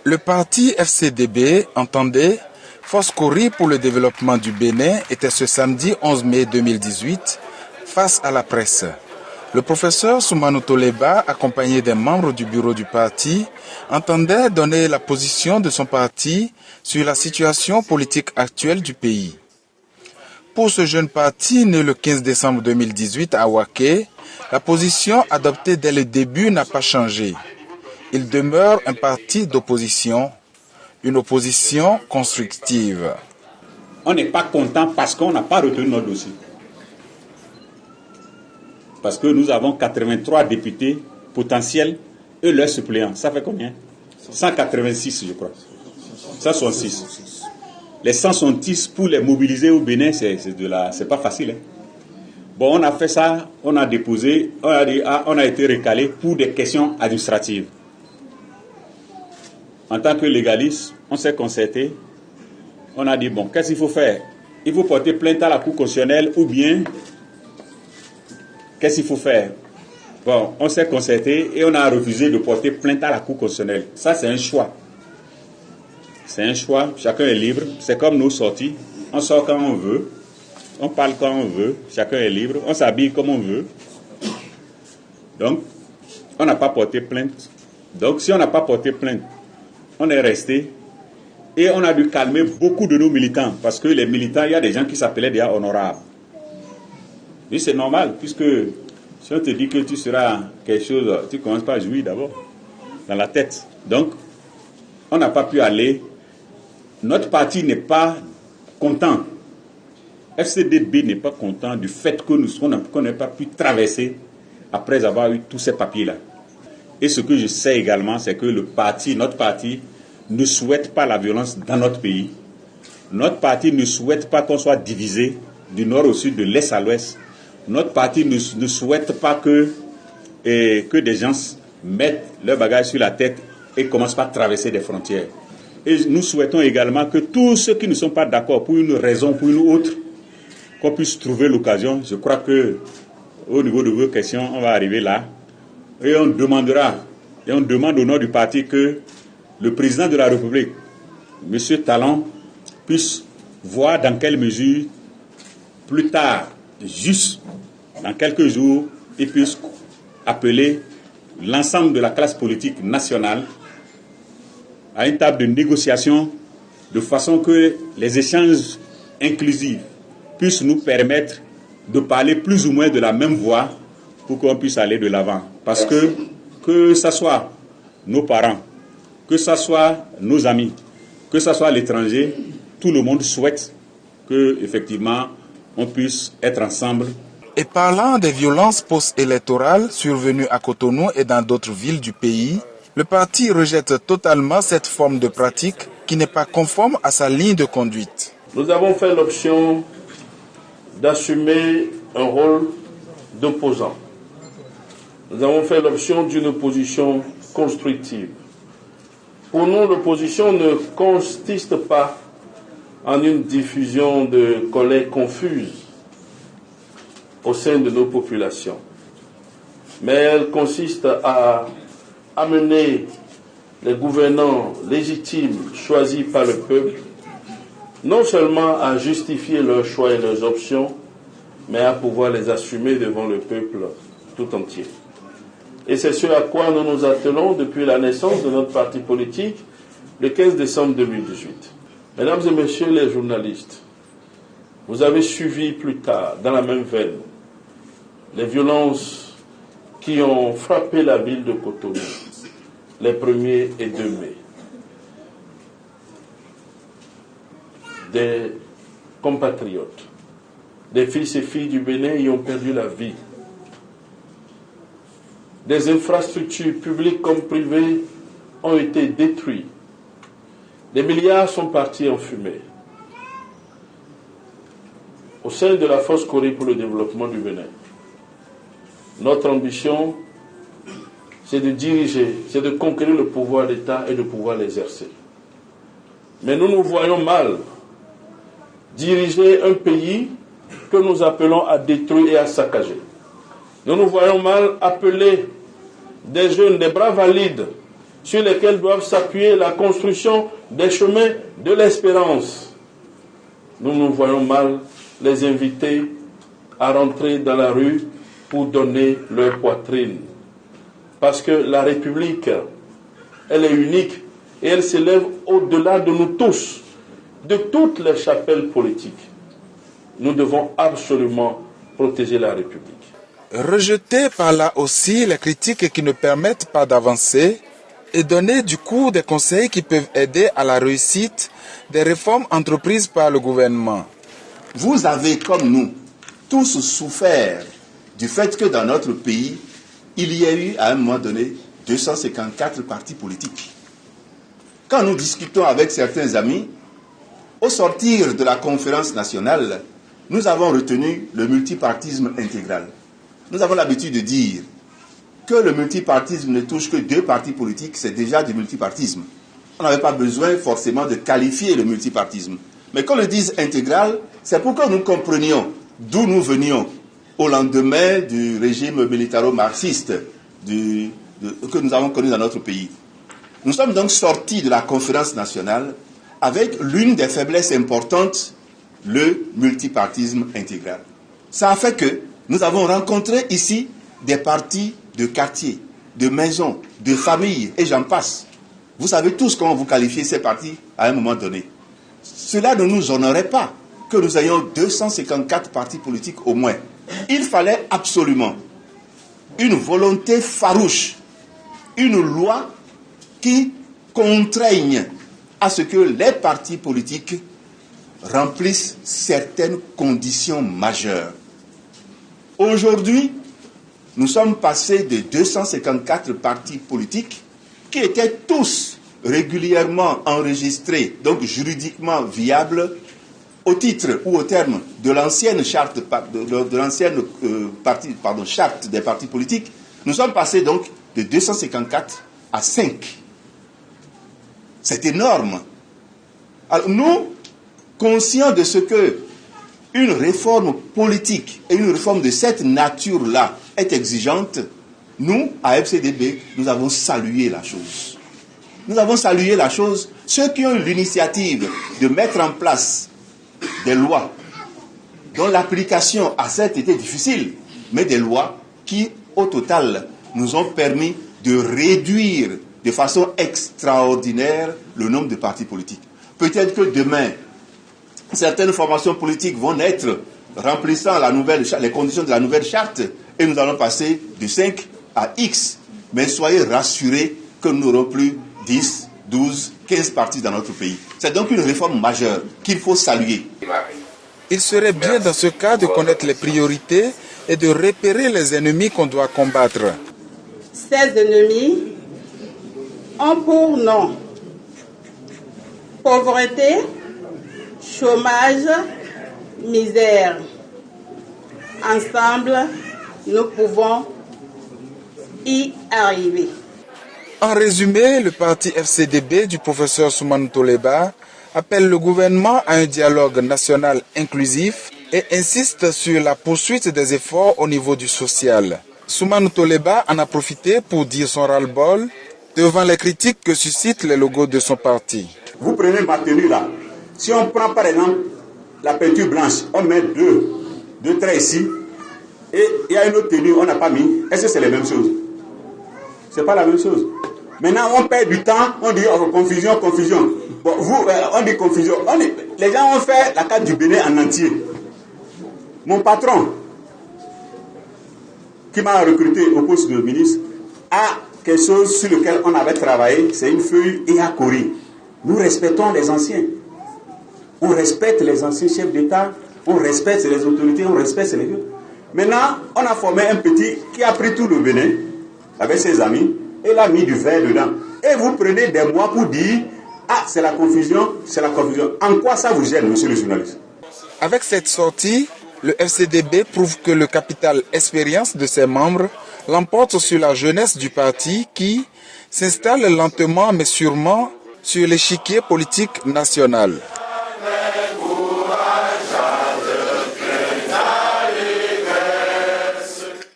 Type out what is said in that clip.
Le parti FCDB entendait Foscori pour le développement du Bénin était ce samedi 11 mai 2018 face à la presse. Le professeur Soumano Toleba, accompagné des membres du bureau du parti, entendait donner la position de son parti sur la situation politique actuelle du pays. Pour ce jeune parti né le 15 décembre 2018 à Waké, la position adoptée dès le début n'a pas changé. Il demeure un parti d'opposition, une opposition constructive. On n'est pas content parce qu'on n'a pas retenu notre dossier. Parce que nous avons 83 députés potentiels et leurs suppléants. Ça fait combien? 186, je crois. 166. Les 166 pour les mobiliser au Bénin, c'est pas facile. Bon, on a fait ça, on a déposé, on a été recalé pour des questions administratives. En tant que légaliste, on s'est concerté, on a dit, bon, qu'est-ce qu'il faut faire? Il faut porter plainte à la Cour constitutionnelle ou bien, qu'est-ce qu'il faut faire? Bon, on s'est concerté et on a refusé de porter plainte à la Cour constitutionnelle. Ça, c'est un choix. C'est un choix, chacun est libre. C'est comme nos sorties. On sort quand on veut, on parle quand on veut, chacun est libre, on s'habille comme on veut. Donc, on n'a pas porté plainte. Donc, si on n'a pas porté plainte, on est resté et on a dû calmer beaucoup de nos militants parce que les militants, il y a des gens qui s'appelaient déjà honorables. Et c'est normal puisque si on te dit que tu seras quelque chose, tu commences par jouir d'abord dans la tête. Donc, on n'a pas pu aller. Notre parti n'est pas content. FCDB n'est pas content du fait qu'on n'ait pas pu traverser après avoir eu tous ces papiers-là. Et ce que je sais également, c'est que notre parti, ne souhaite pas la violence dans notre pays. Notre parti ne souhaite pas qu'on soit divisé du nord au sud, de l'est à l'ouest. Notre parti ne souhaite pas que des gens mettent leur bagage sur la tête et commencent par traverser des frontières. Et nous souhaitons également que tous ceux qui ne sont pas d'accord pour une raison, pour une autre, qu'on puisse trouver l'occasion. Je crois que au niveau de vos questions, on va arriver là. Et on demande au nom du parti que le président de la République, M. Talon, puisse voir dans quelle mesure, plus tard, juste dans quelques jours, il puisse appeler l'ensemble de la classe politique nationale à une table de négociation de façon que les échanges inclusifs puissent nous permettre de parler plus ou moins de la même voix pour qu'on puisse aller de l'avant. Parce que ce soit nos parents, que ce soit nos amis, que ce soit l'étranger, tout le monde souhaite que, effectivement, on puisse être ensemble. Et parlant des violences post-électorales survenues à Cotonou et dans d'autres villes du pays, le parti rejette totalement cette forme de pratique qui n'est pas conforme à sa ligne de conduite. Nous avons fait l'option d'assumer un rôle d'opposant. Nous avons fait l'option d'une opposition constructive. Pour nous, l'opposition ne consiste pas en une diffusion de colère confuse au sein de nos populations, mais elle consiste à amener les gouvernants légitimes choisis par le peuple, non seulement à justifier leurs choix et leurs options, mais à pouvoir les assumer devant le peuple tout entier. Et c'est ce à quoi nous nous attelons depuis la naissance de notre parti politique, le 15 décembre 2018. Mesdames et messieurs les journalistes, vous avez suivi plus tard, dans la même veine, les violences qui ont frappé la ville de Cotonou les 1er et 2 mai. Des compatriotes, des fils et filles du Bénin y ont perdu la vie. Des infrastructures publiques comme privées ont été détruites. Des milliards sont partis en fumée. Au sein de la Foscori pour le développement du Bénin, notre ambition, c'est de diriger, c'est de conquérir le pouvoir d'État et de pouvoir l'exercer. Mais nous nous voyons mal diriger un pays que nous appelons à détruire et à saccager. Nous nous voyons mal appeler des jeunes, des bras valides, sur lesquels doivent s'appuyer la construction des chemins de l'espérance. Nous nous voyons mal les inviter à rentrer dans la rue pour donner leur poitrine. Parce que la République, elle est unique et elle s'élève au-delà de nous tous, de toutes les chapelles politiques. Nous devons absolument protéger la République. Rejeter par là aussi les critiques qui ne permettent pas d'avancer et donner du coup des conseils qui peuvent aider à la réussite des réformes entreprises par le gouvernement. Vous avez, comme nous, tous souffert du fait que dans notre pays, il y a eu à un moment donné 254 partis politiques. Quand nous discutons avec certains amis, au sortir de la conférence nationale, nous avons retenu le multipartisme intégral. Nous avons l'habitude de dire que le multipartisme ne touche que 2 partis politiques, c'est déjà du multipartisme. On n'avait pas besoin forcément de qualifier le multipartisme. Mais qu'on le dise intégral, c'est pour que nous comprenions d'où nous venions au lendemain du régime militaro-marxiste que nous avons connu dans notre pays. Nous sommes donc sortis de la conférence nationale avec l'une des faiblesses importantes, le multipartisme intégral. Ça a fait que nous avons rencontré ici des partis de quartier, de maisons, de familles, et j'en passe. Vous savez tous comment vous qualifiez ces partis à un moment donné. Cela ne nous honorait pas que nous ayons 254 partis politiques au moins. Il fallait absolument une volonté farouche, une loi qui contraigne à ce que les partis politiques remplissent certaines conditions majeures. Aujourd'hui, nous sommes passés de 254 partis politiques qui étaient tous régulièrement enregistrés, donc juridiquement viables, au titre ou au terme de l'ancienne charte, charte des partis politiques. Nous sommes passés donc de 254 à 5. C'est énorme. Alors nous, conscients de ce que une réforme politique et une réforme de cette nature-là est exigeante, nous, à FCDB, nous avons salué la chose. Nous avons salué la chose. Ceux qui ont eu l'initiative de mettre en place des lois dont l'application a certes été difficile, mais des lois qui, au total, nous ont permis de réduire de façon extraordinaire le nombre de partis politiques. Peut-être que demain, certaines formations politiques vont naître remplissant les conditions de la nouvelle charte et nous allons passer de 5 à X. Mais soyez rassurés que nous n'aurons plus 10, 12, 15 partis dans notre pays. C'est donc une réforme majeure qu'il faut saluer. Il serait bien dans ce cas de connaître les priorités et de repérer les ennemis qu'on doit combattre. Ces ennemis ont pour nom pauvreté, chômage, misère. Ensemble, nous pouvons y arriver. En résumé, le parti FCDB du professeur Soumanou Toleba appelle le gouvernement à un dialogue national inclusif et insiste sur la poursuite des efforts au niveau du social. Soumanou Toleba en a profité pour dire son ras-le-bol devant les critiques que suscitent les logos de son parti. Vous prenez ma tenue là. Si on prend par exemple la peinture blanche, on met deux traits ici, et il y a une autre tenue, on n'a pas mis. Est-ce que c'est la même chose? C'est pas la même chose. Maintenant, on perd du temps, on dit oh, confusion. Bon, on dit confusion. Les gens ont fait la carte du Bénin en entier. Mon patron, qui m'a recruté au poste de ministre, a quelque chose sur lequel on avait travaillé, c'est une feuille Iakori. Nous respectons les anciens. On respecte les anciens chefs d'État, on respecte les autorités, on respecte les vieux. Maintenant, on a formé un petit qui a pris tout le Bénin avec ses amis et l'a mis du vin dedans. Et vous prenez des mois pour dire ah, c'est la confusion, c'est la confusion. En quoi ça vous gêne, monsieur le journaliste? Avec cette sortie, le FCDB prouve que le capital expérience de ses membres l'emporte sur la jeunesse du parti qui s'installe lentement mais sûrement sur l'échiquier politique national.